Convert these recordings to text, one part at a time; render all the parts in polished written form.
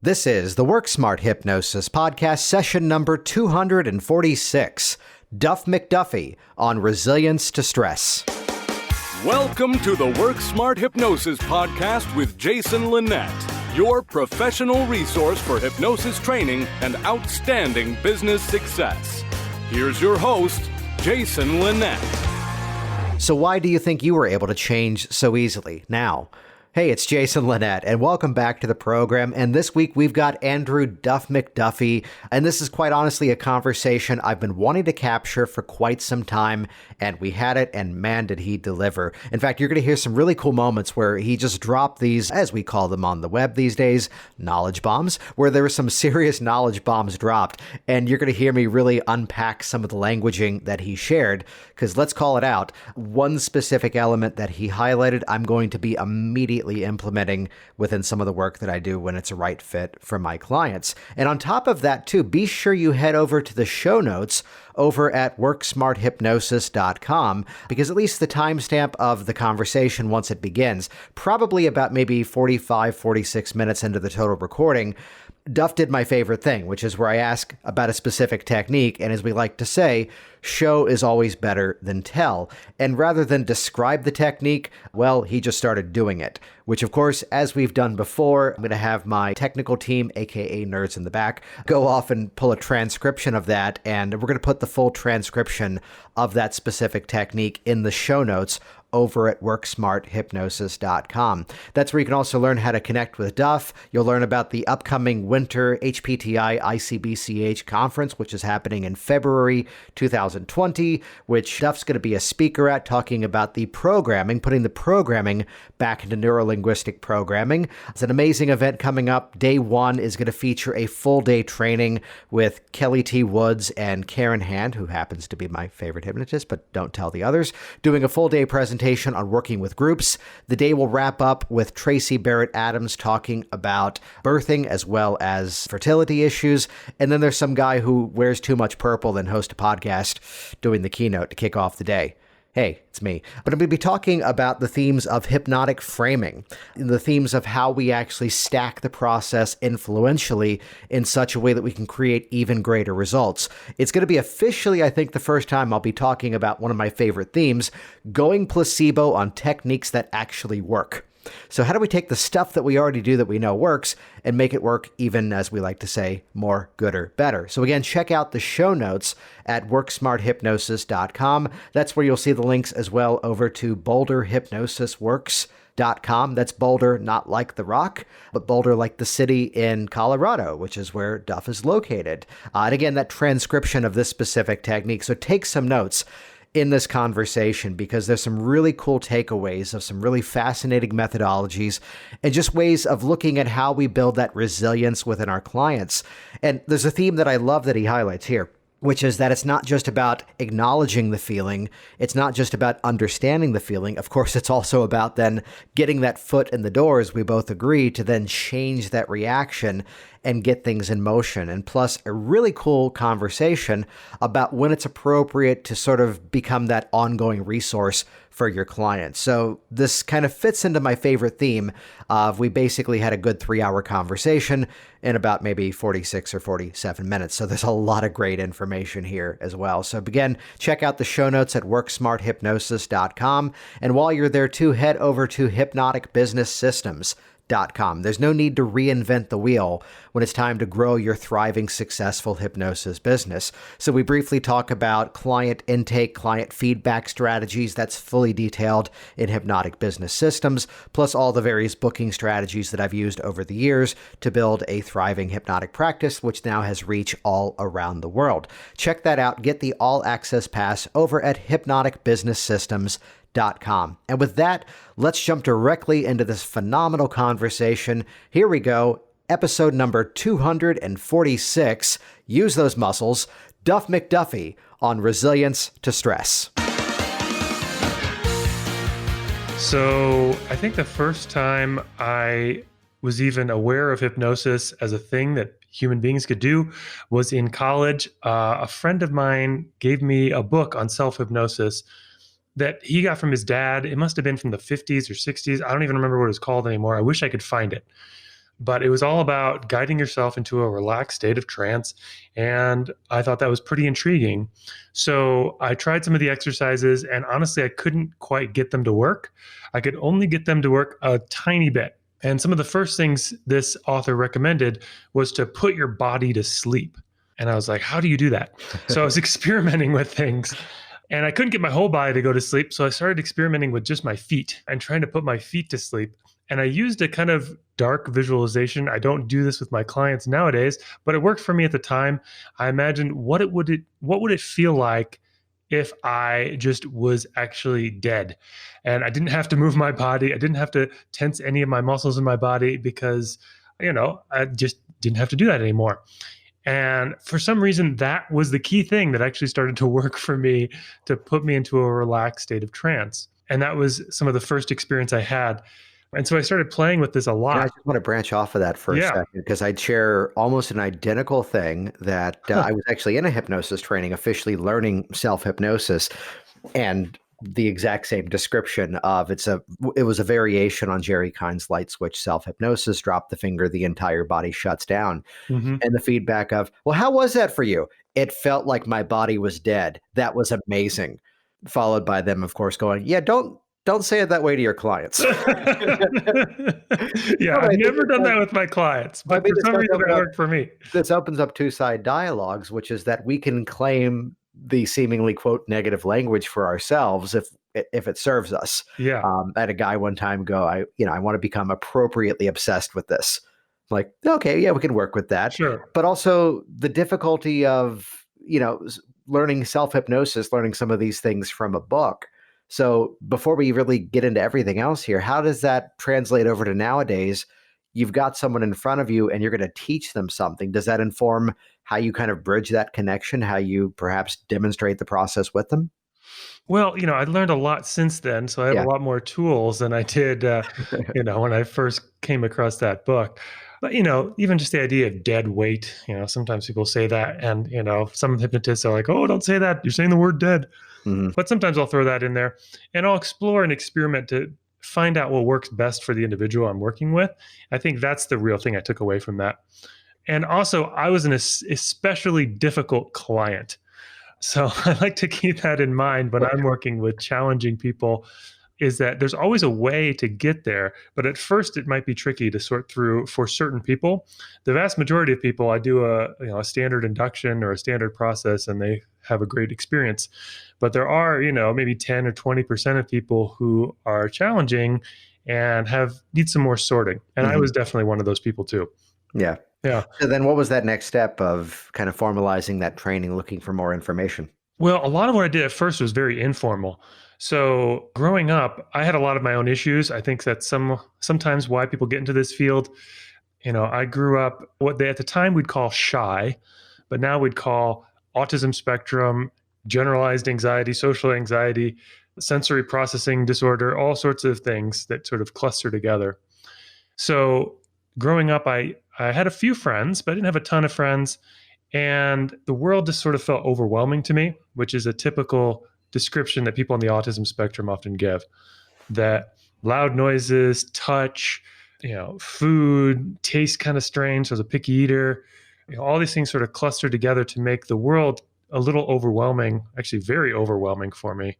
This is the Work Smart Hypnosis podcast, session number 246, Duff McDuffie on resilience to stress. Welcome to the Work Smart Hypnosis podcast with Jason Linett, your professional resource for hypnosis training and outstanding business success. Here's your host, Jason Linett. So why do you think you were able to change so easily now? Hey, it's Jason Linett, and welcome back to the program. And this week, we've got Andrew Duff McDuffie, and this is quite honestly a conversation I've been wanting to capture for quite some time, and we had it, and man, did he deliver. In fact, you're going to hear some really cool moments where he just dropped these, as we call them on the web these days, knowledge bombs, where there were some serious knowledge bombs dropped, and you're going to hear me really unpack some of the languaging that he shared, because let's call it out. One specific element that he highlighted, I'm going to be immediately implementing within some of the work that I do when it's a right fit for my clients. And on top of that too, be sure you head over to the show notes over at worksmarthypnosis.com, because at least the timestamp of the conversation once it begins, probably about maybe 45, 46 minutes into the total recording, Duff did my favorite thing, which is where I ask about a specific technique, and as we like to say, show is always better than tell. And rather than describe the technique, well, he just started doing it, which of course, as we've done before, I'm going to have my technical team, aka Nerds in the Back, go off and pull a transcription of that, and we're going to put the full transcription of that specific technique in the show notes over at worksmarthypnosis.com. That's where you can also learn how to connect with Duff. You'll learn about the upcoming winter HPTI ICBCH conference, which is happening in February 2020, which Duff's going to be a speaker at, talking about the programming, putting the programming back into neuro-linguistic programming. It's an amazing event coming up. Day one is going to feature a full day training with Kelly T. Woods and Karen Hand, who happens to be my favorite hypnotist, but don't tell the others, doing a full day presentation on working with groups. The day will wrap up with Tracy Barrett Adams talking about birthing as well as fertility issues. And then there's some guy who wears too much purple and hosts a podcast doing the keynote to kick off the day. Hey, it's me. But I'm going to be talking about the themes of hypnotic framing, the themes of how we actually stack the process influentially in such a way that we can create even greater results. It's going to be officially, I think, the first time I'll be talking about one of my favorite themes, going placebo on techniques that actually work. So how do we take the stuff that we already do that we know works and make it work even, as we like to say, more, gooder, better? So again, check out the show notes at worksmarthypnosis.com. That's where you'll see the links as well over to boulderhypnosisworks.com. That's Boulder, not like the rock, but Boulder like the city in Colorado, which is where Duff is located. And again, that transcription of this specific technique. So take some notes in this conversation, because there's some really cool takeaways of some really fascinating methodologies and just ways of looking at how we build that resilience within our clients. And there's a theme that I love that he highlights here, which is that it's not just about acknowledging the feeling. It's not just about understanding the feeling. Of course, it's also about then getting that foot in the door, as we both agree, to then change that reaction and get things in motion. And plus, a really cool conversation about when it's appropriate to sort of become that ongoing resource for your clients. So this kind of fits into my favorite theme of we basically had a good 3-hour conversation in about maybe 46 or 47 minutes. So there's a lot of great information here as well. So again, check out the show notes at worksmarthypnosis.com. And while you're there too, head over to hypnoticbusinesssystems.com. There's no need to reinvent the wheel when it's time to grow your thriving, successful hypnosis business. So we briefly talk about client intake, client feedback strategies. That's fully detailed in Hypnotic Business Systems, plus all the various booking strategies that I've used over the years to build a thriving hypnotic practice, which now has reach all around the world. Check that out. Get the all access pass over at hypnoticbusinesssystems.com. And with that, let's jump directly into this phenomenal conversation. Here we go. Episode number 246. Use those muscles. Duff McDuffie on resilience to stress. So I think the first time I was even aware of hypnosis as a thing that human beings could do was in college. A friend of mine gave me a book on self-hypnosis that he got from his dad. It must have been from the 50s or 60s. I don't even remember what it was called anymore. I wish I could find it. but it was all about guiding yourself into a relaxed state of trance. And I thought that was pretty intriguing. So I tried some of the exercises, and honestly, I couldn't quite get them to work. I could only get them to work a tiny bit. And some of the first things this author recommended was to put your body to sleep. And I was like, how do you do that? So I was experimenting with things. And I couldn't get my whole body to go to sleep. So I started experimenting with just my feet and trying to put my feet to sleep. And I used a kind of dark visualization. I don't do this with my clients nowadays, but it worked for me at the time. I imagined what would it feel like if I just was actually dead, and I didn't have to move my body. I didn't have to tense any of my muscles in my body because, I just didn't have to do that anymore. And for some reason, that was the key thing that actually started to work for me to put me into a relaxed state of trance. And that was some of the first experience I had. And so I started playing with this a lot. I just want to branch off of that for a second, because I'd share almost an identical thing that I was actually in a hypnosis training, officially learning self-hypnosis, and the exact same description of it was a variation on Jerry Kine's light switch self-hypnosis. Drop the finger, the entire body shuts down. Mm-hmm. And the feedback of, well, how was that for you? It felt like my body was dead. That was amazing. Followed by them, of course, going, yeah, don't say it that way to your clients. Yeah, I've never done that with my clients, but for some reason it worked for me. This opens up two-side dialogues, which is that we can claim the seemingly, quote, negative language for ourselves if it serves us. Yeah. I had a guy one time go, I want to become appropriately obsessed with this. Like, okay, yeah, we can work with that. Sure. But also the difficulty of, learning self-hypnosis, learning some of these things from a book. So before we really get into everything else here, how does that translate over to nowadays? You've got someone in front of you and you're going to teach them something. Does that inform how you kind of bridge that connection, how you perhaps demonstrate the process with them? Well, I learned a lot since then, so I have a lot more tools than I did, when I first came across that book. But, even just the idea of dead weight, sometimes people say that, and, some hypnotists are like, oh, don't say that. You're saying the word dead. Mm-hmm. But sometimes I'll throw that in there, and I'll explore and experiment to find out what works best for the individual I'm working with. I think that's the real thing I took away from that. And also, I was an especially difficult client. So I like to keep that in mind when I'm working with challenging people, is that there's always a way to get there. But at first, it might be tricky to sort through for certain people. The vast majority of people, I do a standard induction or a standard process, and they have a great experience. But there are, maybe 10 or 20% of people who are challenging and need some more sorting. And I was definitely one of those people too. Yeah. Yeah. So then what was that next step of kind of formalizing that training, looking for more information? Well, a lot of what I did at first was very informal. So growing up, I had a lot of my own issues. I think that's sometimes why people get into this field. I grew up what they at the time we'd call shy, but now we'd call autism spectrum, generalized anxiety, social anxiety, sensory processing disorder, all sorts of things that sort of cluster together. So growing up, I had a few friends, but I didn't have a ton of friends. And the world just sort of felt overwhelming to me, which is a typical description that people on the autism spectrum often give. That loud noises, touch, food, taste kind of strange. So I was a picky eater. All these things sort of cluster together to make the world a little overwhelming, actually very overwhelming for me,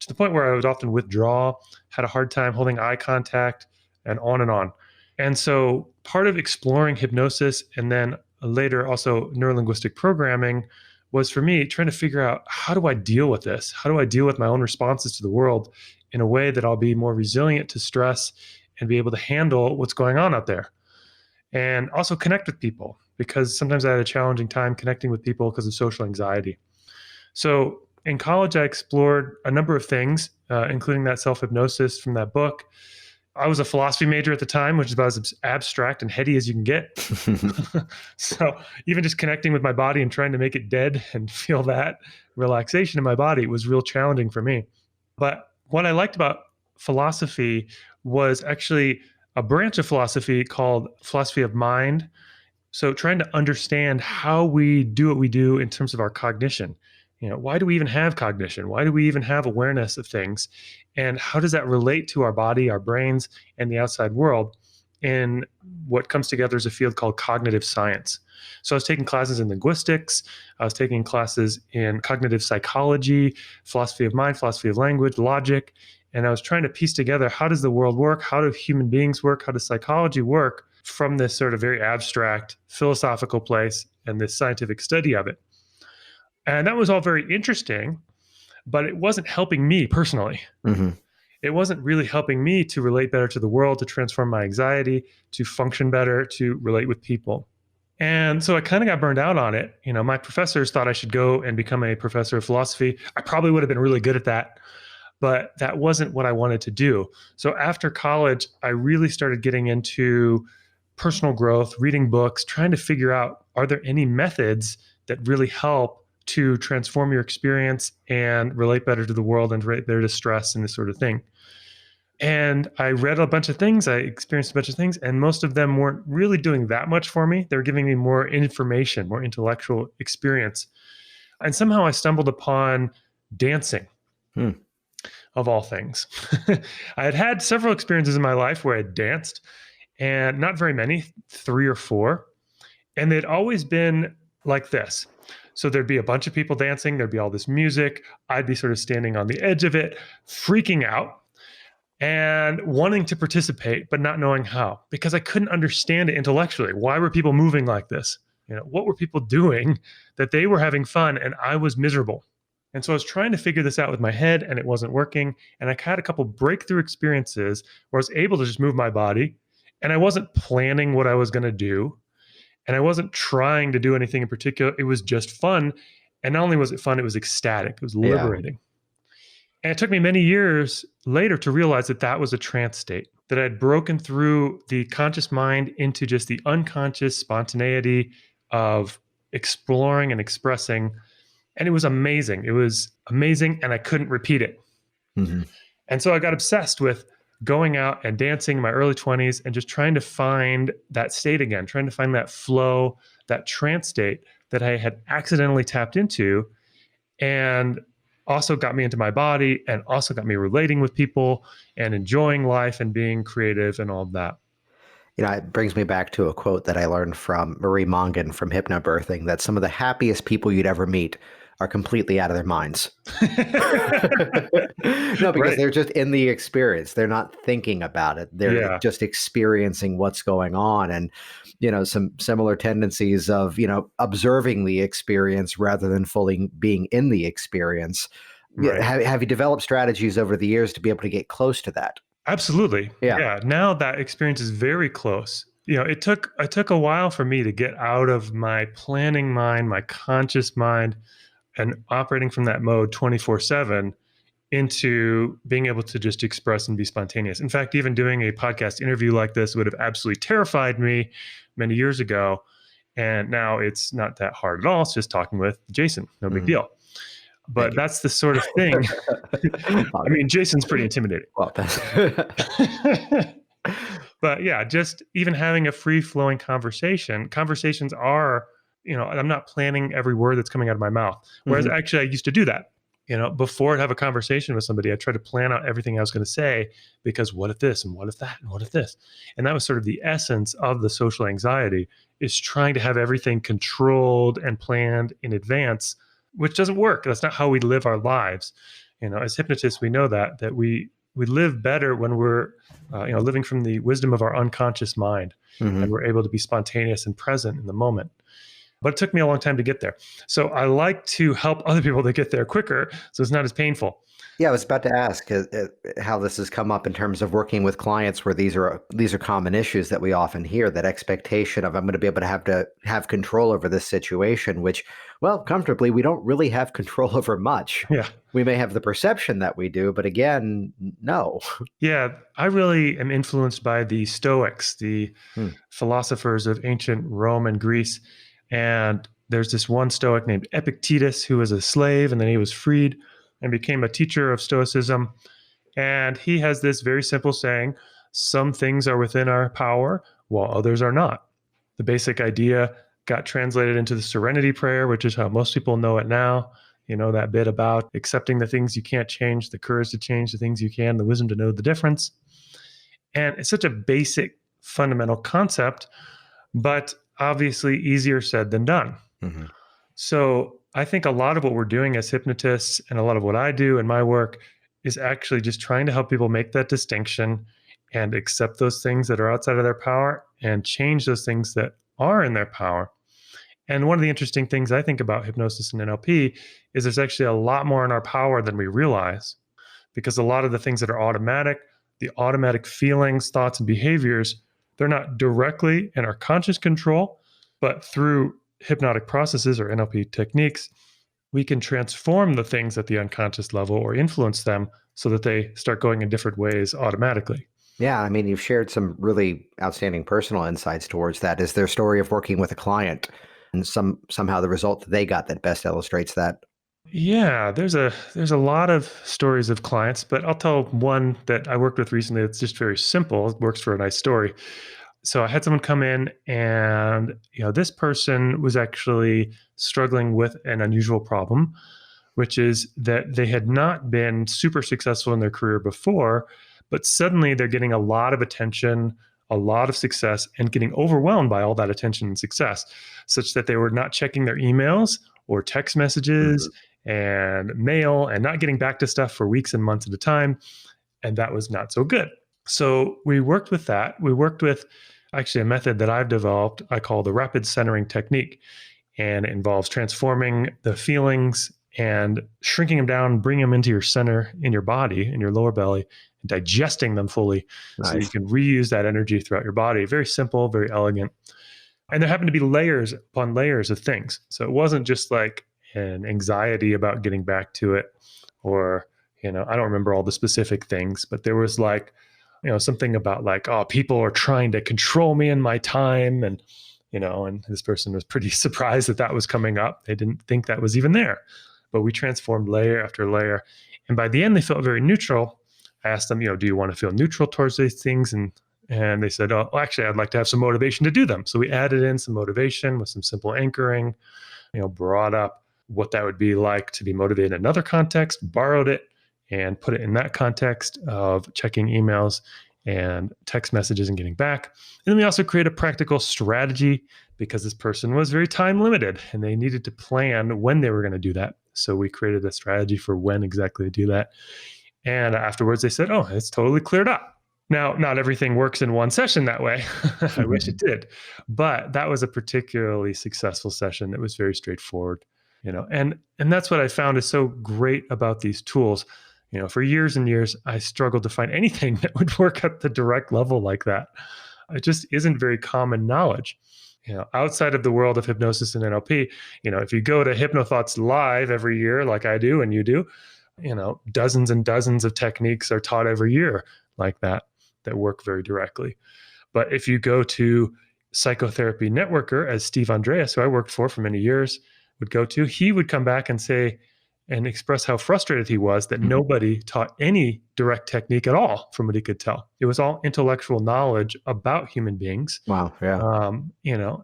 to the point where I would often withdraw, had a hard time holding eye contact, and on and on. And so part of exploring hypnosis and then later also neurolinguistic programming was for me trying to figure out, how do I deal with this? How do I deal with my own responses to the world in a way that I'll be more resilient to stress and be able to handle what's going on out there? And also connect with people, because sometimes I had a challenging time connecting with people because of social anxiety. So in college, I explored a number of things, including that self-hypnosis from that book. I was a philosophy major at the time, which is about as abstract and heady as you can get. So even just connecting with my body and trying to make it dead and feel that relaxation in my body was real challenging for me. But what I liked about philosophy was actually a branch of philosophy called philosophy of mind. So trying to understand how we do what we do in terms of our cognition. Why do we even have cognition? Why do we even have awareness of things? And how does that relate to our body, our brains, and the outside world? in what comes together as a field called cognitive science. So I was taking classes in linguistics, I was taking classes in cognitive psychology, philosophy of mind, philosophy of language, logic, and I was trying to piece together, how does the world work? How do human beings work? How does psychology work from this sort of very abstract philosophical place and this scientific study of it? And that was all very interesting, but it wasn't helping me personally. Mm-hmm. It wasn't really helping me to relate better to the world, to transform my anxiety, to function better, to relate with people. And so I kind of got burned out on it. You know, my professors thought I should go and become a professor of philosophy. I probably would have been really good at that, but that wasn't what I wanted to do. So after college, I really started getting into personal growth, reading books, trying to figure out, are there any methods that really help to transform your experience and relate better to the world and relate better to stress and this sort of thing. And I read a bunch of things, I experienced a bunch of things, and most of them weren't really doing that much for me. They were giving me more information, more intellectual experience. And somehow I stumbled upon dancing, of all things. I had had several experiences in my life where I danced, and not very many, 3 or 4. And they'd always been like this. So there'd be a bunch of people dancing, there'd be all this music, I'd be sort of standing on the edge of it, freaking out and wanting to participate, but not knowing how, because I couldn't understand it intellectually. Why were people moving like this? You know, what were people doing that they were having fun and I was miserable? And so I was trying to figure this out with my head and it wasn't working. And I had a couple breakthrough experiences where I was able to just move my body and I wasn't planning what I was going to do. And I wasn't trying to do anything in particular. It was just fun. And not only was it fun, it was ecstatic. It was liberating. Yeah. And it took me many years later to realize that that was a trance state, that I had broken through the conscious mind into just the unconscious spontaneity of exploring and expressing. And it was amazing. It was amazing. And I couldn't repeat it. Mm-hmm. And so I got obsessed with going out and dancing in my early 20s and just trying to find that state again, trying to find that flow, that trance state that I had accidentally tapped into, and also got me into my body and also got me relating with people and enjoying life and being creative and all of that. You know, it brings me back to a quote that I learned from Marie Mongan from Hypnobirthing, that some of the happiest people you'd ever meet are completely out of their minds. No, because they're just in the experience. They're not thinking about it. They're just experiencing what's going on. And, you know, some similar tendencies of, you know, observing the experience rather than fully being in the experience. Right. Have you developed strategies over the years to be able to get close to that? Absolutely. Yeah. Now that experience is very close. You know, it took a while for me to get out of my planning mind, my conscious mind, and operating from that mode 24/7 into being able to just express and be spontaneous. In fact, even doing a podcast interview like this would have absolutely terrified me many years ago. And now it's not that hard at all. It's just talking with Jason. No big deal. But that's the sort of thing. I mean, Jason's pretty intimidating. Well, but yeah, just even having a free-flowing conversation. Conversations are, you know, I'm not planning every word that's coming out of my mouth. Whereas actually I used to do that. You know, before I'd have a conversation with somebody, I'd try to plan out everything I was going to say, because what if this and what if that and what if this? And that was sort of the essence of the social anxiety, is trying to have everything controlled and planned in advance, which doesn't work. That's not how we live our lives. You know, as hypnotists, we know that we live better when we're, you know, living from the wisdom of our unconscious mind, and we're able to be spontaneous and present in the moment. But it took me a long time to get there. So I like to help other people to get there quicker, so it's not as painful. Yeah, I was about to ask how this has come up in terms of working with clients where these are common issues that we often hear, that expectation of I'm going to be able to have control over this situation, which, well, comfortably, we don't really have control over much. Yeah. We may have the perception that we do, but again, no. Yeah, I really am influenced by the Stoics, the philosophers of ancient Rome and Greece. And there's this one Stoic named Epictetus who was a slave, and then he was freed and became a teacher of Stoicism. And he has this very simple saying: some things are within our power while others are not. The basic idea got translated into the Serenity Prayer, which is how most people know it now. You know, that bit about accepting the things you can't change, the courage to change the things you can, the wisdom to know the difference. And it's such a basic fundamental concept, but obviously easier said than done. Mm-hmm. So I think a lot of what we're doing as hypnotists and a lot of what I do in my work is actually just trying to help people make that distinction and accept those things that are outside of their power and change those things that are in their power. And one of the interesting things I think about hypnosis and NLP is there's actually a lot more in our power than we realize, because a lot of the things that are automatic, the automatic feelings, thoughts, and behaviors, they're not directly in our conscious control, but through hypnotic processes or NLP techniques, we can transform the things at the unconscious level or influence them so that they start going in different ways automatically. Yeah, I mean, you've shared some really outstanding personal insights towards that. Is there a story of working with a client and somehow the result that they got that best illustrates that? Yeah, there's a lot of stories of clients, but I'll tell one that I worked with recently that's just very simple. It works for a nice story. So I had someone come in, and this person was actually struggling with an unusual problem, which is that they had not been super successful in their career before, but suddenly they're getting a lot of attention, a lot of success, and getting overwhelmed by all that attention and success, such that they were not checking their emails or text messages and mail and not getting back to stuff for weeks and months at a time. And that was not so good. So we worked with that. We worked with actually a method that I've developed I call the rapid centering technique. And it involves transforming the feelings and shrinking them down, bringing them into your center in your body, in your lower belly, and digesting them fully. Nice. So you can reuse that energy throughout your body. Very simple, very elegant. And there happened to be layers upon layers of things. So it wasn't just like an anxiety about getting back to it, or, I don't remember all the specific things, but there was like, something about like, oh, people are trying to control me in my time. And, and this person was pretty surprised that that was coming up. They didn't think that was even there, but we transformed layer after layer. And by the end, they felt very neutral. I asked them, do you want to feel neutral towards these things? And they said, oh, well, actually, I'd like to have some motivation to do them. So we added in some motivation with some simple anchoring, brought up what that would be like to be motivated in another context, borrowed it, and put it in that context of checking emails and text messages and getting back. And then we also create a practical strategy because this person was very time limited and they needed to plan when they were going to do that. So we created a strategy for when exactly to do that. And afterwards they said, oh, it's totally cleared up. Now, not everything works in one session that way. I wish it did. But that was a particularly successful session that was very straightforward. And that's what I found is so great about these tools. For years and years, I struggled to find anything that would work at the direct level like that. It just isn't very common knowledge. Outside of the world of hypnosis and NLP, if you go to HypnoThoughts Live every year, like I do and you do, dozens and dozens of techniques are taught every year like that work very directly. But if you go to Psychotherapy Networker, as Steve Andreas, who I worked for many years, would go to, he would come back and say, and express how frustrated he was that nobody taught any direct technique at all from what he could tell. It was all intellectual knowledge about human beings. Wow. Yeah.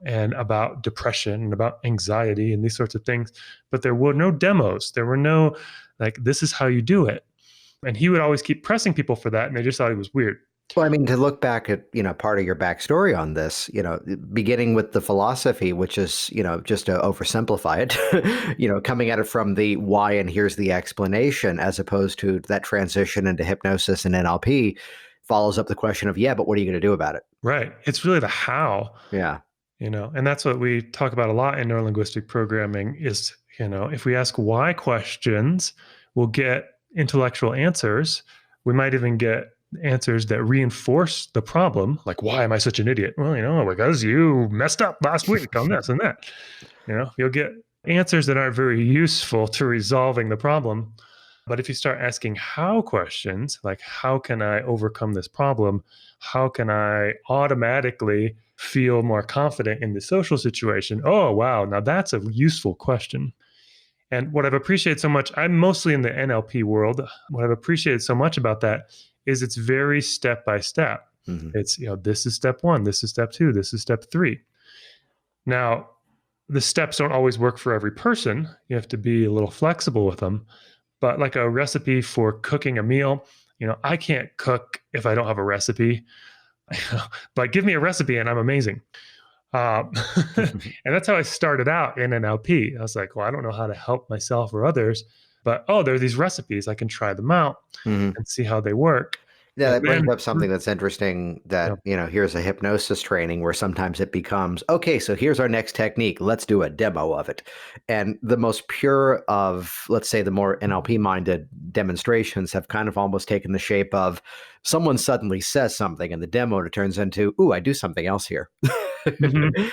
And about depression and about anxiety and these sorts of things. But there were no demos. There were no, like, this is how you do it. And he would always keep pressing people for that. And they just thought it was weird. Well, I mean, to look back at, part of your backstory on this, beginning with the philosophy, which is, just to oversimplify it, coming at it from the why and here's the explanation, as opposed to that transition into hypnosis and NLP follows up the question of, yeah, but what are you going to do about it? Right. It's really the how. Yeah. And that's what we talk about a lot in neurolinguistic programming is, if we ask why questions, we'll get intellectual answers. We might even get answers that reinforce the problem, like, why am I such an idiot? Well, because you messed up last week on this and that. You'll get answers that aren't very useful to resolving the problem. But if you start asking how questions, like, how can I overcome this problem? How can I automatically feel more confident in the social situation? Oh, wow. Now that's a useful question. And what I've appreciated so much, I'm mostly in the NLP world. What I've appreciated so much about that is it's very step by step. It's, this is step 1, this is step 2, this is step 3. Now, the steps don't always work for every person. You have to be a little flexible with them. But like a recipe for cooking a meal, I can't cook if I don't have a recipe. Like, give me a recipe and I'm amazing. Um, and that's how I started out in NLP. I was like, well, I don't know how to help myself or others, but there are these recipes. I can try them out Mhm. and see how they work. Yeah, And that brings then, up something that's interesting yeah, that, here's a hypnosis training where sometimes it becomes, okay, so here's our next technique. Let's do a demo of it. And the most pure of, let's say, the more NLP minded demonstrations have kind of almost taken the shape of someone suddenly says something and the demo it turns into, ooh, I do something else here. mhm,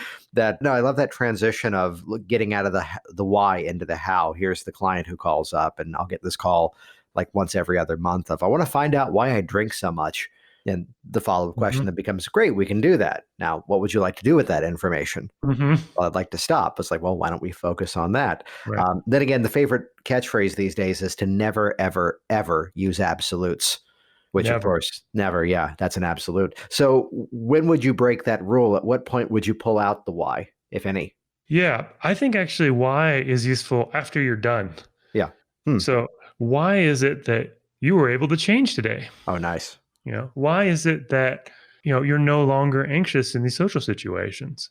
No, I love that transition of getting out of the why into the how. Here's the client who calls up, and I'll get this call like once every other month of, I want to find out why I drink so much. And the follow-up question mhm, that becomes, great, we can do that. Now, what would you like to do with that information? mhm. Well, I'd like to stop. It's like, well, why don't we focus on that? Right. Then again, the favorite catchphrase these days is to never, ever, ever use absolutes, which of Never. course, never. Yeah, that's an absolute. So when would you break that rule? At what point would you pull out the why, if any? Yeah. I think actually why is useful after you're done. Yeah. Hmm. So, why is it that you were able to change today? Oh, nice. Why is it that, you're no longer anxious in these social situations?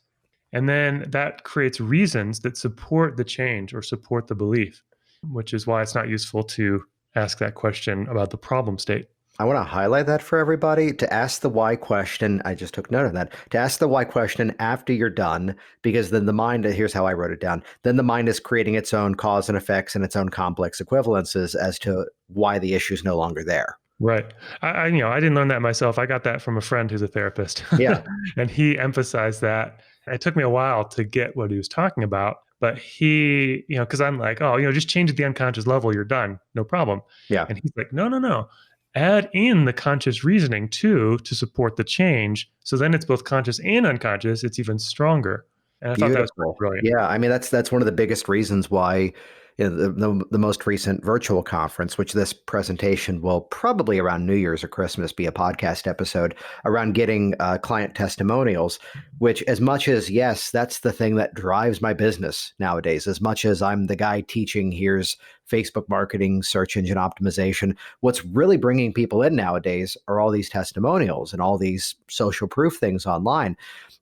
And then that creates reasons that support the change or support the belief, which is why it's not useful to ask that question about the problem state. I want to highlight that for everybody to ask the why question. I just took note of that. To ask the why question after you're done, because then the mind, here's how I wrote it down. Then the mind is creating its own cause and effects and its own complex equivalences as to why the issue is no longer there. Right. I didn't learn that myself. I got that from a friend who's a therapist, Yeah. and he emphasized that. It took me a while to get what he was talking about, but he, because I'm like, oh, just change at the unconscious level, you're done, no problem. Yeah. And he's like, no, no, no. Add in the conscious reasoning too to support the change. So then it's both conscious and unconscious. It's even stronger. And I thought that was pretty Beautiful. brilliant. Yeah, I mean that's one of the biggest reasons why the most recent virtual conference, which this presentation will probably around New Year's or Christmas be a podcast episode around getting client testimonials, which as much as, yes, that's the thing that drives my business nowadays, as much as I'm the guy teaching here's Facebook marketing, search engine optimization, what's really bringing people in nowadays are all these testimonials and all these social proof things online.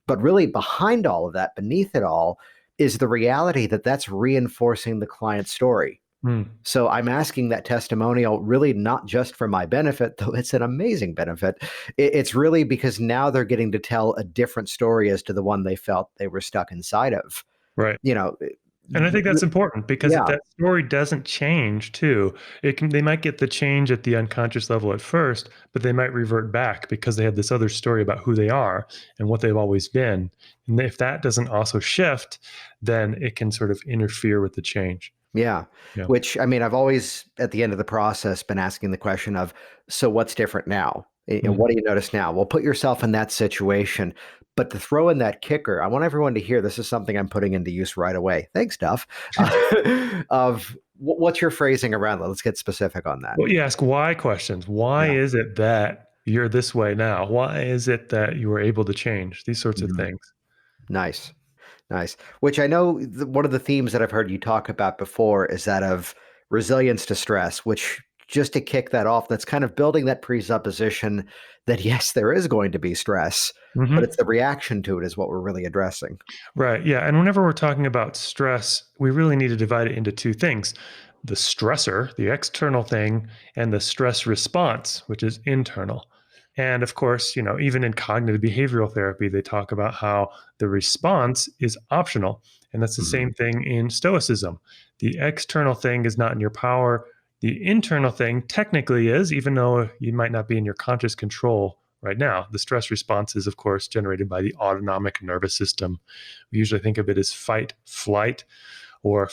But really behind all of that, beneath it all, is the reality that that's reinforcing the client's story. Hmm. So I'm asking that testimonial really not just for my benefit, though it's an amazing benefit. It's really because now they're getting to tell a different story as to the one they felt they were stuck inside of. Right. You know, And I think that's important because if yeah, that story doesn't change too, they might get the change at the unconscious level at first, but they might revert back because they have this other story about who they are and what they've always been. And if that doesn't also shift, then it can sort of interfere with the change. yeah. Yeah. Which, I mean, I've always at the end of the process been asking the question of, so what's different now? And Mm. what do you notice now? Well, put yourself in that situation. But to throw in that kicker, I want everyone to hear this is something I'm putting into use right away. Thanks, Duff. Of what's your phrasing around that? Let's get specific on that. Well, you ask why questions. Why Yeah. is it that you're this way now? Why is it that you were able to change? These sorts of Mhm. things. Nice. Nice. Which I know one of the themes that I've heard you talk about before is that of resilience to stress, which just to kick that off, that's kind of building that presupposition that yes, there is going to be stress, but Mhm. it's the reaction to it is what we're really addressing. Right. Yeah. And whenever we're talking about stress, we really need to divide it into two things: the stressor, the external thing, and the stress response, which is internal. And of course, even in cognitive behavioral therapy, they talk about how the response is optional. And that's the Mhm. same thing in Stoicism. The external thing is not in your power. The internal thing technically is, even though you might not be in your conscious control right now. The stress response is, of course, generated by the autonomic nervous system. We usually think of it as fight, flight, or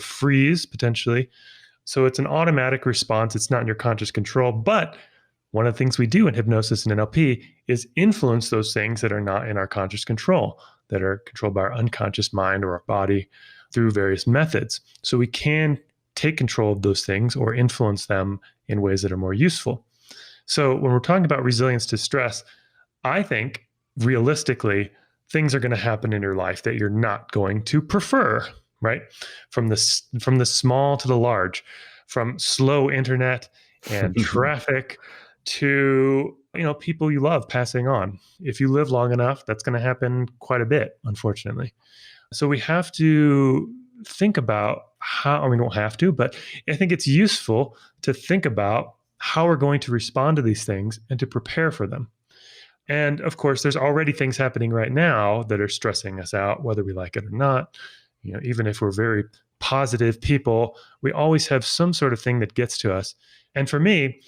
freeze, potentially. So it's an automatic response. It's not in your conscious control. But one of the things we do in hypnosis and NLP is influence those things that are not in our conscious control, that are controlled by our unconscious mind or our body through various methods. So we can take control of those things or influence them in ways that are more useful. So when we're talking about resilience to stress, I think realistically, things are going to happen in your life that you're not going to prefer, right? From the small to the large, from slow internet and traffic to people you love passing on. If you live long enough, that's going to happen quite a bit, unfortunately. So we have to think about how, we don't have to, but I think it's useful to think about how we're going to respond to these things and to prepare for them. And of course, there's already things happening right now that are stressing us out, whether we like it or not. Even if we're very positive people, we always have some sort of thing that gets to us. And for me,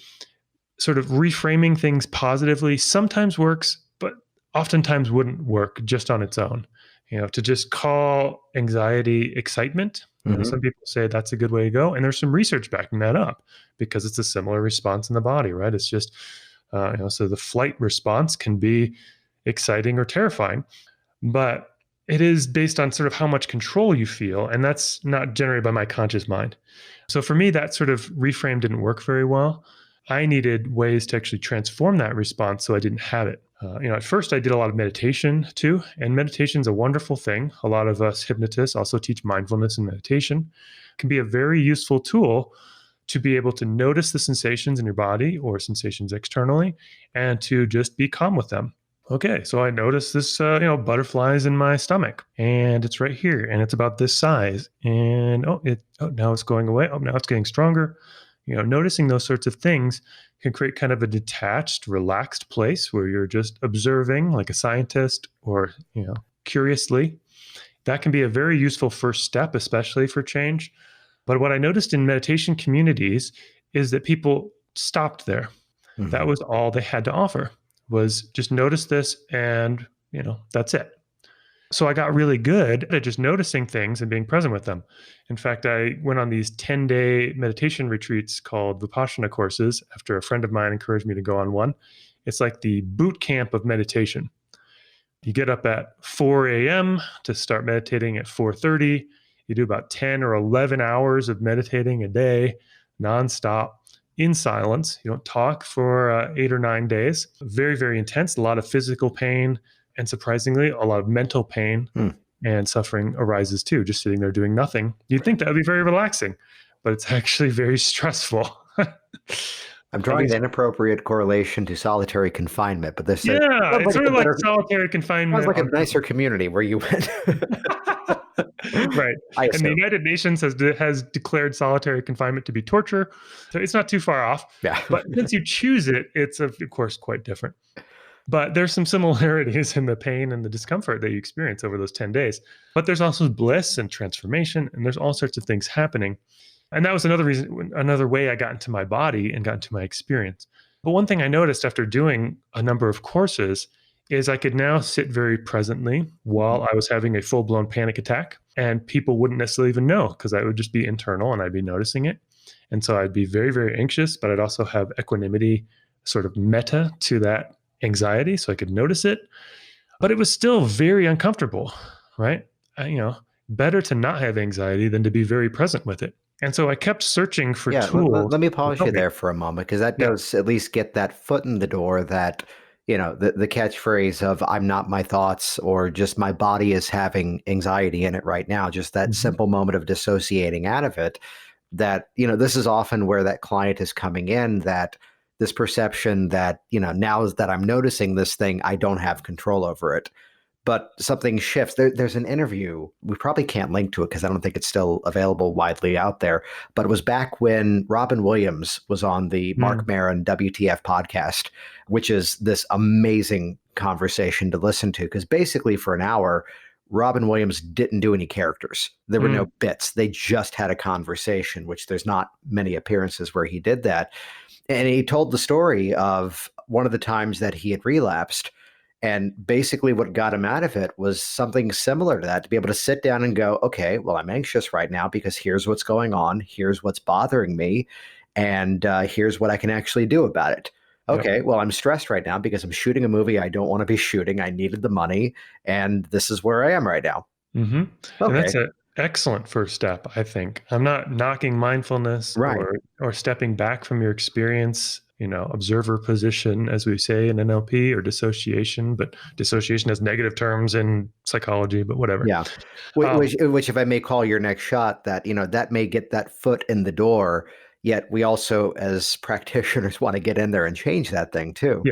sort of reframing things positively sometimes works, but oftentimes wouldn't work just on its own. To just call anxiety excitement. Some people say that's a good way to go. And there's some research backing that up because it's a similar response in the body, right? It's just, so the flight response can be exciting or terrifying, but it is based on sort of how much control you feel. And that's not generated by my conscious mind. So for me, that sort of reframe didn't work very well. I needed ways to actually transform that response so I didn't have it. At first I did a lot of meditation too, and meditation is a wonderful thing. A lot of us hypnotists also teach mindfulness and meditation. It can be a very useful tool to be able to notice the sensations in your body or sensations externally and to just be calm with them. Okay, so I noticed this, butterflies in my stomach, and it's right here, and it's about this size, and now it's going away. Oh, now it's getting stronger. Noticing those sorts of things can create kind of a detached, relaxed place where you're just observing like a scientist or, curiously. That can be a very useful first step, especially for change. But what I noticed in meditation communities is that people stopped there. Mm-hmm. That was all they had to offer, was just notice this and, that's it. So I got really good at just noticing things and being present with them. In fact, I went on these 10-day meditation retreats called Vipassana courses after a friend of mine encouraged me to go on one. It's like the boot camp of meditation. You get up at 4 a.m. to start meditating at 4:30. You do about 10 or 11 hours of meditating a day, nonstop, in silence. You don't talk for 8 or 9 days. Very, very intense, a lot of physical pain. And surprisingly, a lot of mental pain and suffering arises too, just sitting there doing nothing. You'd think that would be very relaxing, but it's actually very stressful. I'm drawing an inappropriate correlation to solitary confinement, but this it's sort of like solitary confinement. Sounds like a nicer community where you went. Right. And the United Nations has declared solitary confinement to be torture. So it's not too far off. Yeah. But since you choose it, it's of course quite different. But there's some similarities in the pain and the discomfort that you experience over those 10 days. But there's also bliss and transformation, and there's all sorts of things happening. And that was another way I got into my body and got into my experience. But one thing I noticed after doing a number of courses is I could now sit very presently while I was having a full-blown panic attack, and people wouldn't necessarily even know because I would just be internal and I'd be noticing it. And so I'd be very, very anxious, but I'd also have equanimity, sort of meta to that anxiety, so I could notice it, but it was still very uncomfortable, right? Better to not have anxiety than to be very present with it. And so I kept searching for tools. Let me pause you there for a moment, because that does at least get that foot in the door that, the catchphrase of I'm not my thoughts, or just my body is having anxiety in it right now, just that simple moment of dissociating out of it, that, this is often where that client is coming in, that this perception that, now that I'm noticing this thing, I don't have control over it. But something shifts. There's an interview. We probably can't link to it because I don't think it's still available widely out there. But it was back when Robin Williams was on the Mark Maron WTF podcast, which is this amazing conversation to listen to. Because basically for an hour, Robin Williams didn't do any characters. There were no bits. They just had a conversation, which there's not many appearances where he did that. And he told the story of one of the times that he had relapsed. And basically what got him out of it was something similar to that, to be able to sit down and go, okay, well, I'm anxious right now because here's what's going on. Here's what's bothering me. And here's what I can actually do about it. Okay, well, I'm stressed right now because I'm shooting a movie I don't want to be shooting. I needed the money. And this is where I am right now. Mm-hmm. Okay. And that's an excellent first step, I think. I'm not knocking mindfulness or stepping back from your experience, observer position, as we say in NLP, or dissociation, but dissociation has negative terms in psychology, but whatever. Yeah. Which if I may call your next shot, that, that may get that foot in the door. Yet we also, as practitioners, want to get in there and change that thing too.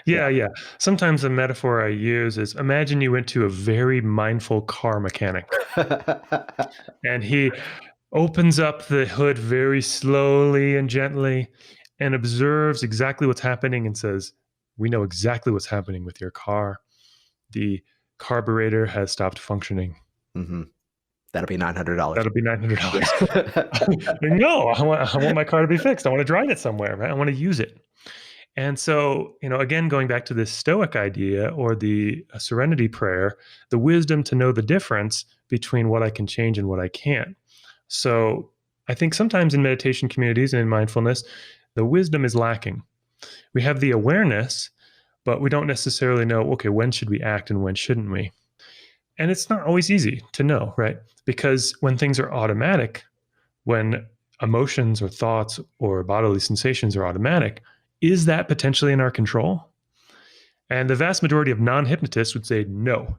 Yeah. Yeah. Sometimes the metaphor I use is imagine you went to a very mindful car mechanic and he opens up the hood very slowly and gently and observes exactly what's happening and says, "We know exactly what's happening with your car. The carburetor has stopped functioning." hmm That'll be $900. That'll be $900. Yeah. No, I want my car to be fixed. I want to drive it somewhere, right? I want to use it. And so, again, going back to this Stoic idea or the serenity prayer, the wisdom to know the difference between what I can change and what I can't. So I think sometimes in meditation communities and in mindfulness, the wisdom is lacking. We have the awareness, but we don't necessarily know, okay, when should we act and when shouldn't we? And it's not always easy to know, right? Because when things are automatic, when emotions or thoughts or bodily sensations are automatic, is that potentially in our control? And the vast majority of non-hypnotists would say no.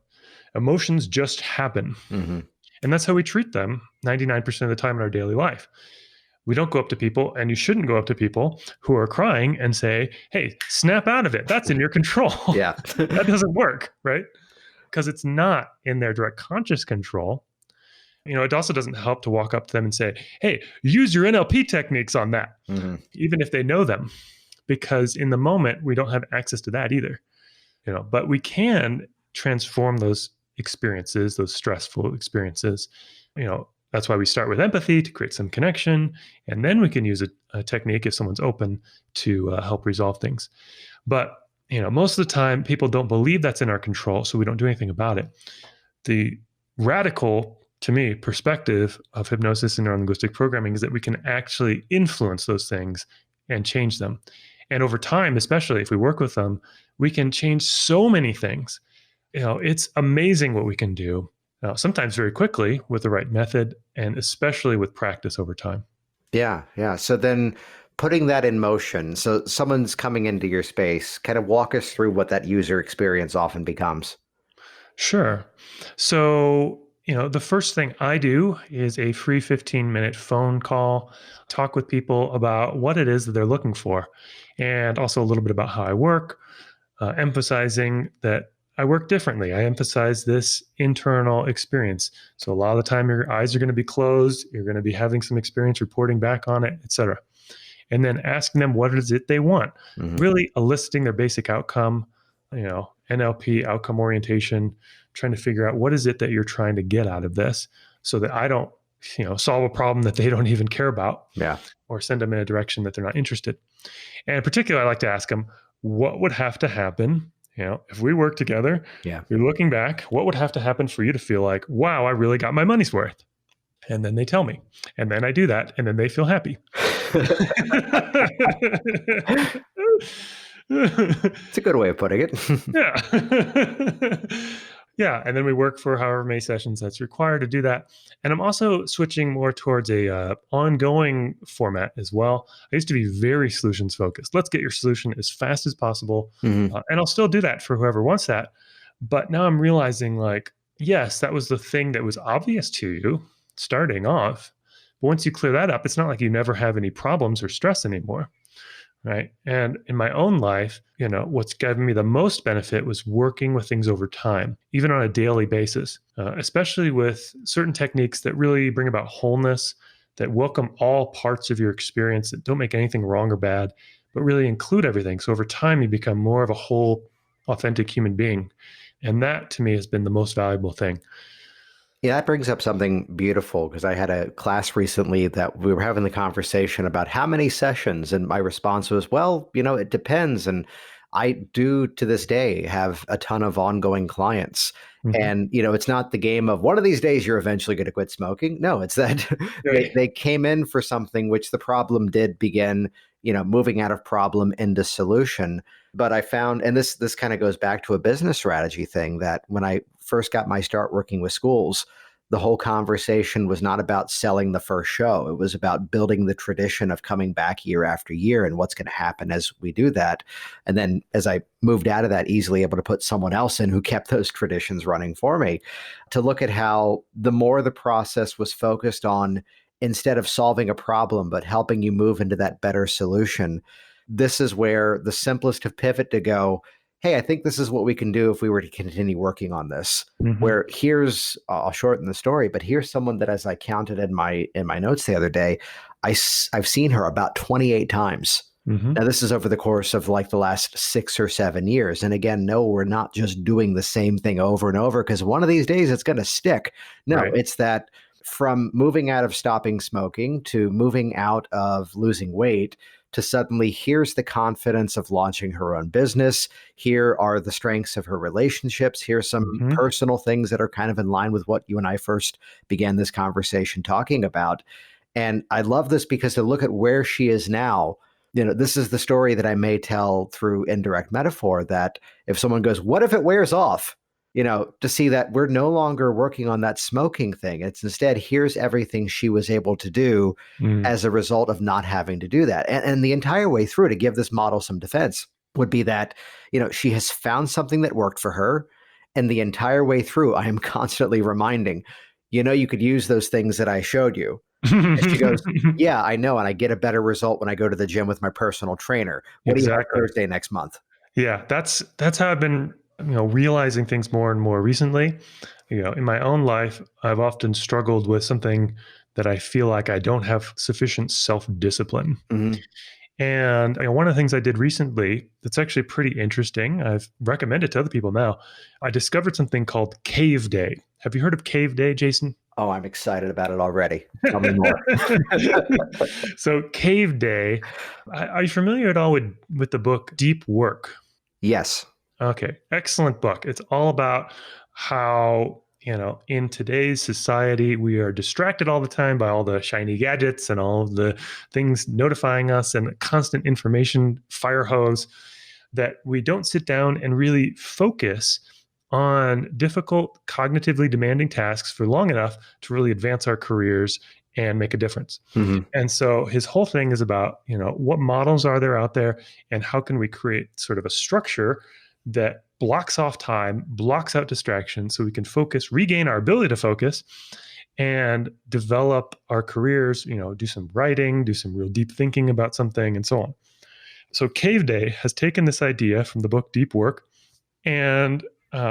Emotions just happen. hmm And that's how we treat them 99% of the time in our daily life. We don't go up to people, and you shouldn't go up to people who are crying and say, "Hey, snap out of it. That's in your control." Yeah. That doesn't work, right? Because it's not in their direct conscious control. It also doesn't help to walk up to them and say, "Hey, use your NLP techniques on that," hmm even if they know them, because in the moment, we don't have access to that either. But we can transform those experiences, those stressful experiences. That's why we start with empathy to create some connection, and then we can use a technique if someone's open to help resolve things. But most of the time, people don't believe that's in our control, so we don't do anything about it. The radical, to me, perspective of hypnosis and neurolinguistic programming is that we can actually influence those things and change them. And over time, especially if we work with them, we can change so many things. It's amazing what we can do. Sometimes very quickly with the right method, and especially with practice over time. Yeah. Yeah. So then putting that in motion. So someone's coming into your space, kind of walk us through what that user experience often becomes. Sure. So, the first thing I do is a free 15-minute phone call, talk with people about what it is that they're looking for, and also a little bit about how I work, emphasizing that I work differently. I emphasize this internal experience. So a lot of the time your eyes are going to be closed. You're going to be having some experience reporting back on it, et cetera. And then asking them what is it they want, really eliciting their basic outcome, NLP, outcome orientation, trying to figure out what is it that you're trying to get out of this so that I don't, solve a problem that they don't even care about, or send them in a direction that they're not interested. And in particular, I like to ask them, what would have to happen, if we work together, you're looking back, what would have to happen for you to feel like, wow, I really got my money's worth? And then they tell me, and then I do that, and then they feel happy. It's a good way of putting it. Yeah. Yeah. And then we work for however many sessions that's required to do that. And I'm also switching more towards a ongoing format as well. I used to be very solutions focused. Let's get your solution as fast as possible. And I'll still do that for whoever wants that. But now I'm realizing, like, yes, that was the thing that was obvious to you starting off. But once you clear that up, it's not like you never have any problems or stress anymore. Right. And in my own life, what's given me the most benefit was working with things over time, even on a daily basis, especially with certain techniques that really bring about wholeness, that welcome all parts of your experience, that don't make anything wrong or bad, but really include everything. So over time, you become more of a whole, authentic human being. And that to me has been the most valuable thing. Yeah, that brings up something beautiful, because I had a class recently that we were having the conversation about how many sessions, and my response was, well, it depends. And I do to this day have a ton of ongoing clients. And, it's not the game of one of these days you're eventually going to quit smoking. No, it's that they came in for something which the problem did begin, moving out of problem into solution. But I found, and this kind of goes back to a business strategy thing, that when I first got my start working with schools, the whole conversation was not about selling the first show. It was about building the tradition of coming back year after year and what's going to happen as we do that. And then as I moved out of that, easily able to put someone else in who kept those traditions running for me, to look at how the more the process was focused on instead of solving a problem, but helping you move into that better solution. This is where the simplest of pivot to go, hey, I think this is what we can do if we were to continue working on this. Where here's, I'll shorten the story, but here's someone that, as I counted in my notes the other day, I've seen her about 28 times. Now, this is over the course of like the last 6 or 7 years. And again, no, we're not just doing the same thing over and over because one of these days it's going to stick. No, it's that from moving out of stopping smoking to moving out of losing weight to suddenly here's the confidence of launching her own business. Here are the strengths of her relationships. Here's some personal things that are kind of in line with what you and I first began this conversation talking about. And I love this because to look at where she is now, this is the story that I may tell through indirect metaphor that if someone goes, what if it wears off? To see that we're no longer working on that smoking thing. It's instead, here's everything she was able to do as a result of not having to do that. And the entire way through, to give this model some defense, would be that, she has found something that worked for her. And the entire way through, I am constantly reminding, you could use those things that I showed you. And she goes, yeah, I know. And I get a better result when I go to the gym with my personal trainer. What do you have Thursday next month? Yeah, that's how I've been, realizing things more and more recently. In my own life, I've often struggled with something that I feel like I don't have sufficient self-discipline. And one of the things I did recently that's actually pretty interesting, I've recommended to other people now, I discovered something called Cave Day. Have you heard of Cave Day, Jason? Oh, I'm excited about it already. Tell me more. So Cave Day, are you familiar at all with the book Deep Work? Yes. Okay, excellent book. It's all about how, in today's society, we are distracted all the time by all the shiny gadgets and all of the things notifying us and a constant information fire hose, that we don't sit down and really focus on difficult, cognitively demanding tasks for long enough to really advance our careers and make a difference. And so his whole thing is about, what models are there out there and how can we create sort of a structure that blocks off time, blocks out distractions so we can focus, regain our ability to focus and develop our careers, do some writing, do some real deep thinking about something and so on. So Cave Day has taken this idea from the book Deep Work, and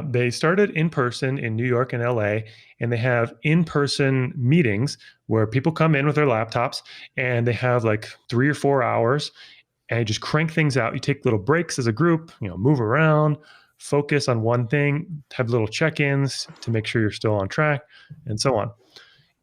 they started in person in New York and LA, and they have in-person meetings where people come in with their laptops and they have like 3 or 4 hours and you just crank things out. You take little breaks as a group, move around, focus on one thing, have little check-ins to make sure you're still on track and so on.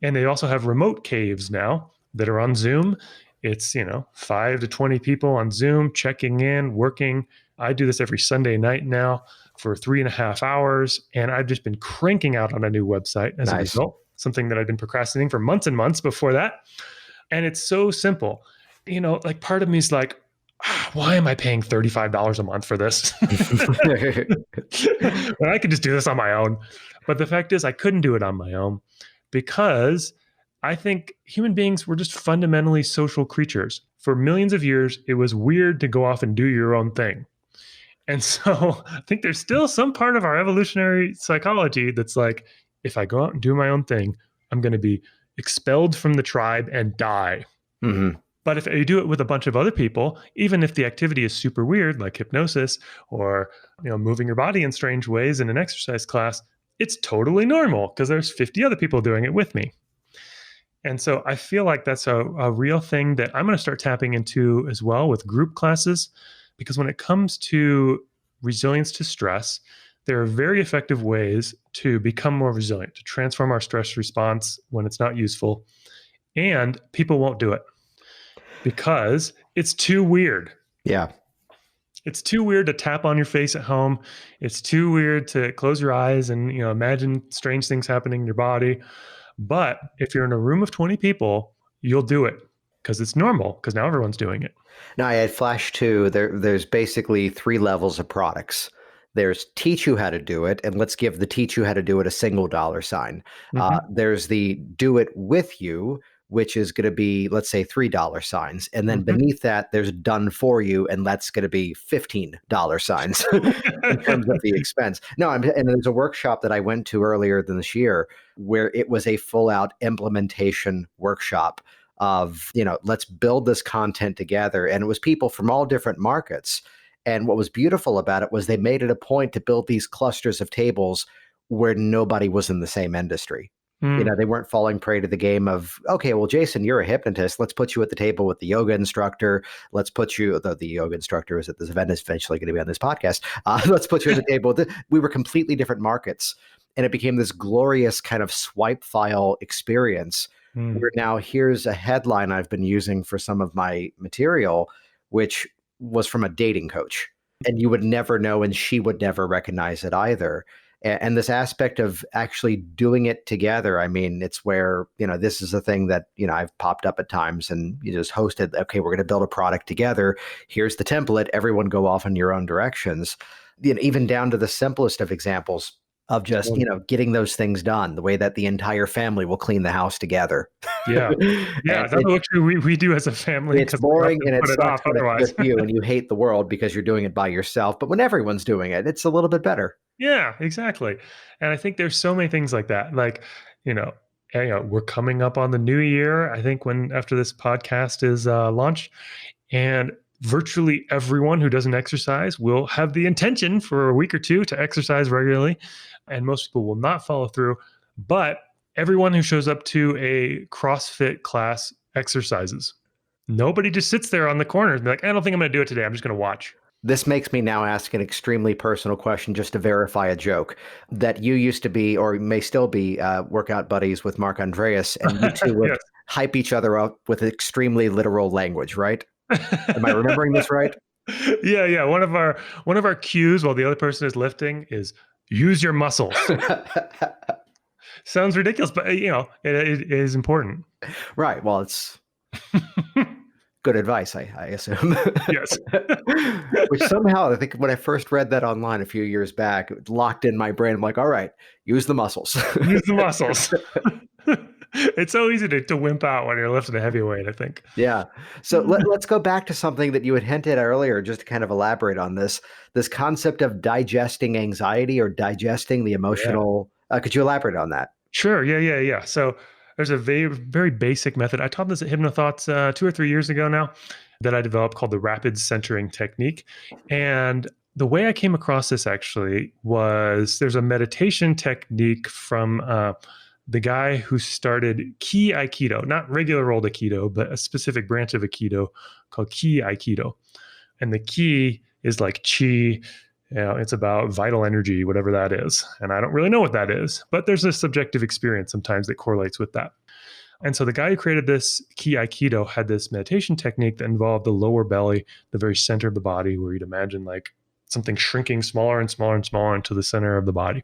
And they also have remote caves now that are on Zoom. It's, 5 to 20 people on Zoom checking in, working. I do this every Sunday night now for 3.5 hours. And I've just been cranking out on a new website as a result, something that I've been procrastinating for months and months before that. And it's so simple. Like part of me is like, why am I paying $35 a month for this? When I could just do this on my own. But the fact is I couldn't do it on my own because I think human beings were just fundamentally social creatures. For millions of years, it was weird to go off and do your own thing. And so I think there's still some part of our evolutionary psychology that's like, if I go out and do my own thing, I'm going to be expelled from the tribe and die. But if you do it with a bunch of other people, even if the activity is super weird, like hypnosis or moving your body in strange ways in an exercise class, it's totally normal because there's 50 other people doing it with me. And so I feel like that's a real thing that I'm going to start tapping into as well with group classes, because when it comes to resilience to stress, there are very effective ways to become more resilient, to transform our stress response when it's not useful. And people won't do it because it's too weird. Yeah. It's too weird to tap on your face at home. It's too weird to close your eyes and imagine strange things happening in your body. But if you're in a room of 20 people, you'll do it because it's normal, because now everyone's doing it. Now, I had flashed to there's basically 3 levels of products. There's teach you how to do it, and let's give the teach you how to do it a single dollar sign. There's the do it with you, which is going to be, let's say, $3 signs. And then Mhm. beneath that, there's done for you, and that's going to be $15 signs in terms of the expense. No, and there's a workshop that I went to earlier than this year where it was a full out implementation workshop of, let's build this content together. And it was people from all different markets. And what was beautiful about it was they made it a point to build these clusters of tables where nobody was in the same industry. Mm. They weren't falling prey to the game of, okay, well, Jason, you're a hypnotist. Let's put you at the table with the yoga instructor. Let's put you, the yoga instructor is at this event, is eventually going to be on this podcast. Let's put you at the table. We were completely different markets. And it became this glorious kind of swipe file experience Mm. where now here's a headline I've been using for some of my material, which was from a dating coach. And you would never know, and she would never recognize it either. And this aspect of actually doing it together, I mean, it's where, this is a thing that, I've popped up at times and you just hosted, okay, we're going to build a product together. Here's the template. Everyone go off in your own directions. Even down to the simplest of examples of just, getting those things done, the way that the entire family will clean the house together. Yeah. Yeah. That's what we do as a family. It's boring and it put it sucks off when it's otherwise. just you and you hate the world because you're doing it by yourself. But when everyone's doing it, it's a little bit better. Yeah, exactly. And I think there's so many things like that. Like, we're coming up on the new year. I think after this podcast is launched, and virtually everyone who doesn't exercise will have the intention for a week or two to exercise regularly. And most people will not follow through. But everyone who shows up to a CrossFit class exercises. Nobody just sits there on the corner and be like, I don't think I'm going to do it today. I'm just going to watch. This makes me now ask an extremely personal question just to verify a joke that you used to be, or may still be, workout buddies with Mark Andreas, and you two would Yes. hype each other up with extremely literal language, right? Am I remembering this right? Yeah. One of our cues while the other person is lifting is use your muscles. Sounds ridiculous, but it is important. Right. Well, it's good advice, I assume. Yes. Which somehow, I think when I first read that online a few years back, it locked in my brain. I'm like, all right, use the muscles. Use the muscles. It's so easy to wimp out when you're lifting a heavy weight, I think. Yeah. So let's go back to something that you had hinted at earlier, just to kind of elaborate on this concept of digesting anxiety or digesting the emotional. Yeah. Could you elaborate on that? Sure. Yeah. So there's a very, very basic method. I taught this at HypnoThoughts 2 or 3 years ago now that I developed called the rapid centering technique. And the way I came across this actually was there's a meditation technique from the guy who started Ki Aikido, not regular old Aikido, but a specific branch of Aikido called Ki Aikido. And the Ki is like chi, it's about vital energy, whatever that is. And I don't really know what that is, but there's a subjective experience sometimes that correlates with that. And so the guy who created this Ki Aikido had this meditation technique that involved the lower belly, the very center of the body, where you'd imagine like something shrinking smaller and smaller and smaller into the center of the body.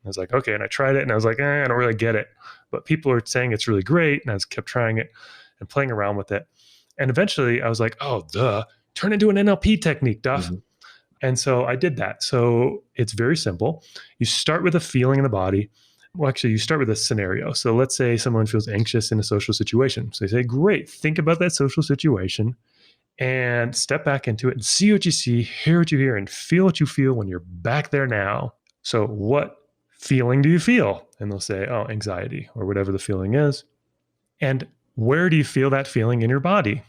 I was like, okay. And I tried it and I was like, I don't really get it. But people are saying it's really great. And I just kept trying it and playing around with it. And eventually I was like, oh, turn into an NLP technique, Duff. Mm-hmm. And so I did that. So it's very simple. You start with a feeling in the body. Well, actually, you start with a scenario. So let's say someone feels anxious in a social situation. So you say, great, think about that social situation and step back into it and see what you see, hear what you hear, and feel what you feel when you're back there now. So what feeling do you feel? And they'll say, oh, anxiety, or whatever the feeling is. And where do you feel that feeling in your body?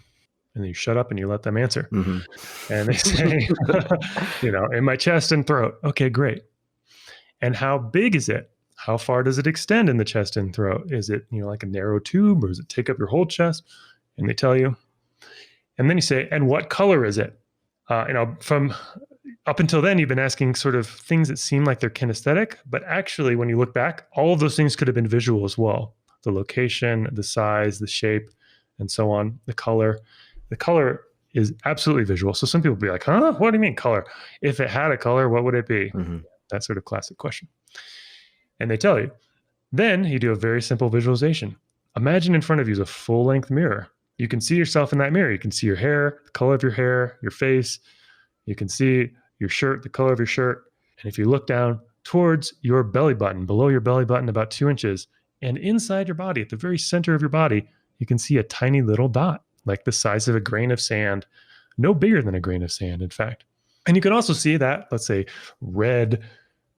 And then you shut up and you let them answer. Mm-hmm. And they say, in my chest and throat. Okay, great. And how big is it? How far does it extend in the chest and throat? Is it, like a narrow tube, or does it take up your whole chest? And they tell you. And then you say, and what color is it? From up until then, you've been asking sort of things that seem like they're kinesthetic, but actually, when you look back, all of those things could have been visual as well. The location, the size, the shape, and so on, the color. The color is absolutely visual. So some people will be like, huh? What do you mean color? If it had a color, what would it be? Mm-hmm. That sort of classic question. And they tell you. Then you do a very simple visualization. Imagine in front of you is a full-length mirror. You can see yourself in that mirror. You can see your hair, the color of your hair, your face. You can see your shirt, the color of your shirt. And if you look down towards your belly button, below your belly button about 2 inches, and inside your body, at the very center of your body, you can see a tiny little dot, like the size of a grain of sand, no bigger than a grain of sand, in fact. And you can also see that, let's say, red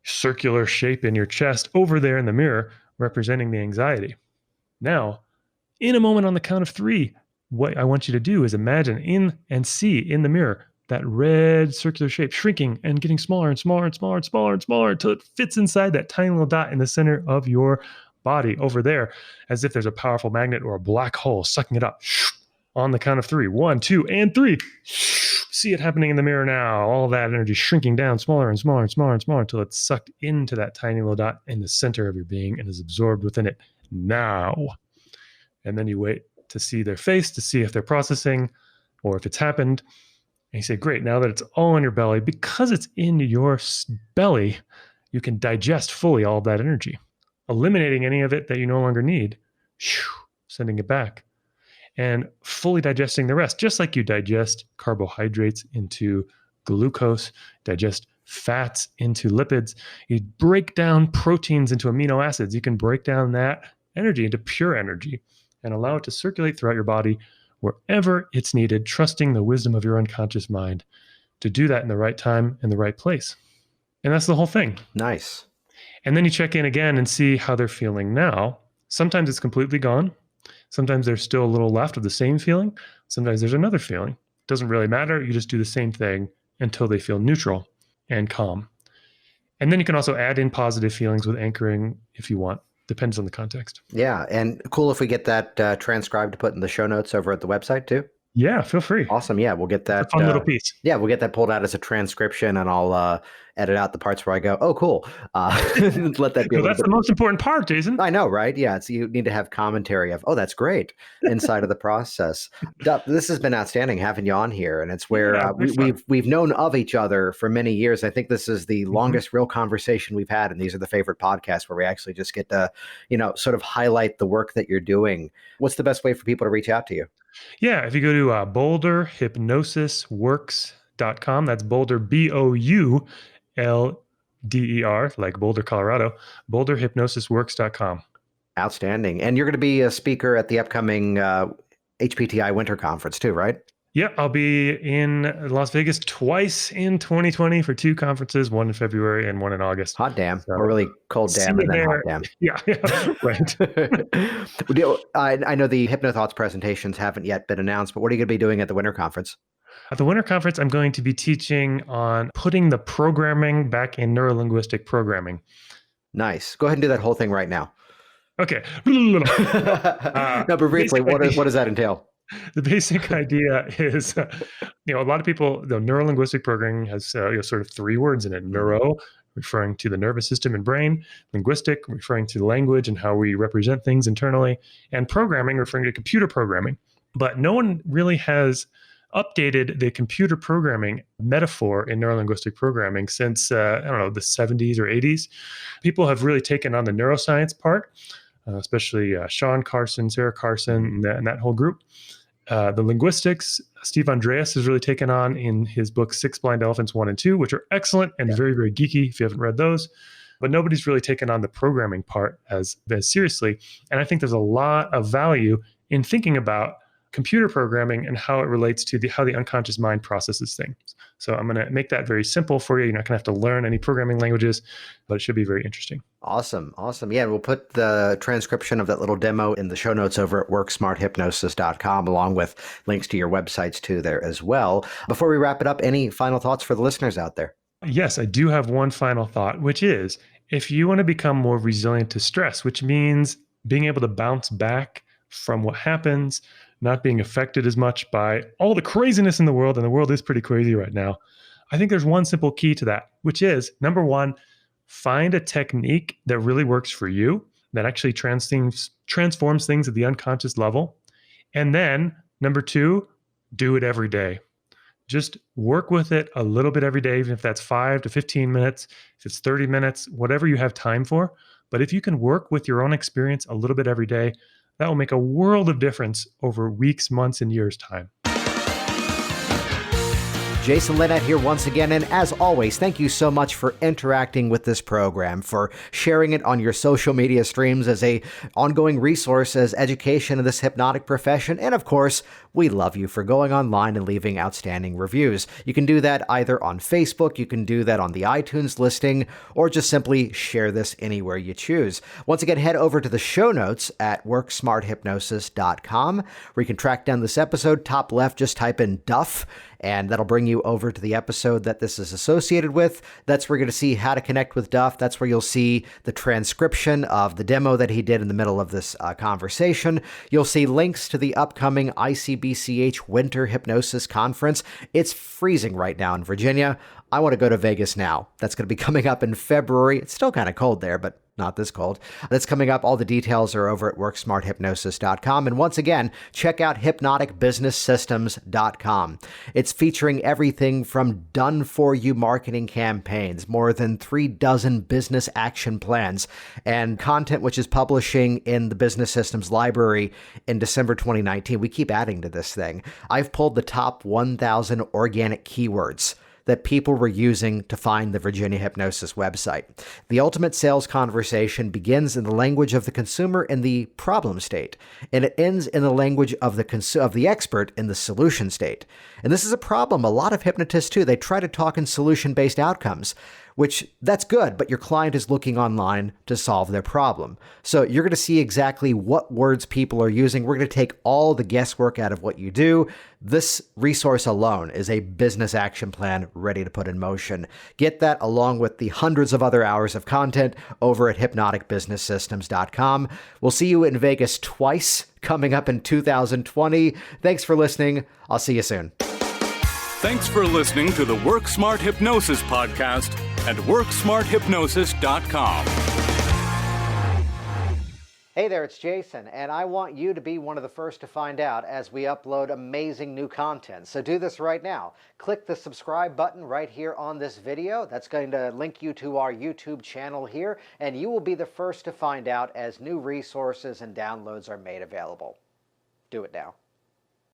circular shape in your chest over there in the mirror, representing the anxiety. Now, in a moment on the count of 3, what I want you to do is imagine and see in the mirror that red circular shape shrinking and getting smaller and smaller and smaller and smaller and smaller until it fits inside that tiny little dot in the center of your body over there, as if there's a powerful magnet or a black hole sucking it up. On the count of 3, 1, 2, and 3. See it happening in the mirror now. All that energy shrinking down smaller and smaller and smaller and smaller until it's sucked into that tiny little dot in the center of your being and is absorbed within it now. And then you wait to see their face to see if they're processing or if it's happened. And you say, great, now that it's all in your belly, because it's in your belly, you can digest fully all of that energy, eliminating any of it that you no longer need, sending it back, and fully digesting the rest, just like you digest carbohydrates into glucose, digest fats into lipids. You break down proteins into amino acids. You can break down that energy into pure energy and allow it to circulate throughout your body wherever it's needed, trusting the wisdom of your unconscious mind to do that in the right time and the right place. And that's the whole thing. Nice. And then you check in again and see how they're feeling now. Sometimes it's completely gone. Sometimes there's still a little left of the same feeling. Sometimes there's another feeling. It doesn't really matter. You just do the same thing until they feel neutral and calm. And then you can also add in positive feelings with anchoring if you want. Depends on the context. Yeah. And cool if we get that transcribed to put in the show notes over at the website too. Yeah, feel free. Awesome. Yeah, we'll get that. It's a fun little piece. Yeah, we'll get that pulled out as a transcription, and I'll edit out the parts where I go, "Oh, cool." Let that be. That's the most important part, Jason. I know, right? Yeah, it's, you need to have commentary of, "Oh, that's great," inside of the process. Duff, this has been outstanding having you on here, and it's where we've known of each other for many years. I think this is the longest real conversation we've had, and these are the favorite podcasts where we actually just get to, sort of highlight the work that you're doing. What's the best way for people to reach out to you? Yeah, if you go to boulderhypnosisworks.com, that's Boulder, BOULDER, like Boulder, Colorado, boulderhypnosisworks.com. Outstanding. And you're going to be a speaker at the upcoming HPTI Winter Conference too, right? Yeah, I'll be in Las Vegas twice in 2020 for 2 conferences, one in February and one in August. Hot damn. Or really cold damn and then hot damn. Yeah, right. I know the HypnoThoughts presentations haven't yet been announced, but what are you going to be doing at the Winter Conference? At the Winter Conference, I'm going to be teaching on putting the programming back in neurolinguistic programming. Nice. Go ahead and do that whole thing right now. Okay. No, but briefly, what does that entail? The basic idea is, a lot of people, the neurolinguistic programming has sort of 3 words in it. Neuro, referring to the nervous system and brain. Linguistic, referring to language and how we represent things internally. And programming, referring to computer programming. But no one really has updated the computer programming metaphor in neurolinguistic programming since, the 70s or 80s. People have really taken on the neuroscience part, especially Sean Carson, Sarah Carson, and that whole group. The linguistics, Steve Andreas has really taken on in his book, 6 Blind Elephants 1 and 2, which are excellent and very, very geeky if you haven't read those. But nobody's really taken on the programming part as seriously. And I think there's a lot of value in thinking about computer programming and how it relates to how the unconscious mind processes things. So I'm going to make that very simple for you. You're not going to have to learn any programming languages, but it should be very interesting. Awesome. Yeah, we'll put the transcription of that little demo in the show notes over at worksmarthypnosis.com, along with links to your websites too there as well. Before we wrap it up, any final thoughts for the listeners out there? Yes, I do have one final thought, which is if you want to become more resilient to stress, which means being able to bounce back from what happens, not being affected as much by all the craziness in the world, and the world is pretty crazy right now. I think there's one simple key to that, which is, number one, find a technique that really works for you, that actually transforms things at the unconscious level. And then, number 2, do it every day. Just work with it a little bit every day, even if that's 5 to 15 minutes, if it's 30 minutes, whatever you have time for. But if you can work with your own experience a little bit every day, that will make a world of difference over weeks, months, and years' time. Jason Linett here once again, and as always, thank you so much for interacting with this program, for sharing it on your social media streams as a ongoing resource as education in this hypnotic profession, and of course, we love you for going online and leaving outstanding reviews. You can do that either on Facebook, you can do that on the iTunes listing, or just simply share this anywhere you choose. Once again, head over to the show notes at worksmarthypnosis.com, where you can track down this episode. Top left, just type in Duff, and that'll bring you over to the episode that this is associated with. That's where you're going to see how to connect with Duff. That's where you'll see the transcription of the demo that he did in the middle of this conversation. You'll see links to the upcoming ICBCH Winter Hypnosis Conference. It's freezing right now in Virginia. I want to go to Vegas now. That's going to be coming up in February. It's still kind of cold there, but not this cold. That's coming up. All the details are over at worksmarthypnosis.com. And once again, check out hypnoticbusinesssystems.com. It's featuring everything from done-for-you marketing campaigns, more than 36 business action plans, and content which is publishing in the Business Systems Library in December 2019. We keep adding to this thing. I've pulled the top 1,000 organic keywords that people were using to find the Virginia Hypnosis website. The ultimate sales conversation begins in the language of the consumer in the problem state, and it ends in the language of the expert in the solution state. And this is a problem. A lot of hypnotists, too, they try to talk in solution-based outcomes, which that's good, but your client is looking online to solve their problem. So you're going to see exactly what words people are using. We're going to take all the guesswork out of what you do. This resource alone is a business action plan ready to put in motion. Get that along with the hundreds of other hours of content over at hypnoticbusinesssystems.com. We'll see you in Vegas twice coming up in 2020. Thanks for listening. I'll see you soon. Thanks for listening to the Work Smart Hypnosis podcast at worksmarthypnosis.com. Hey there, it's Jason, and I want you to be one of the first to find out as we upload amazing new content. So do this right now. Click the subscribe button right here on this video. That's going to link you to our YouTube channel here, and you will be the first to find out as new resources and downloads are made available. Do it now.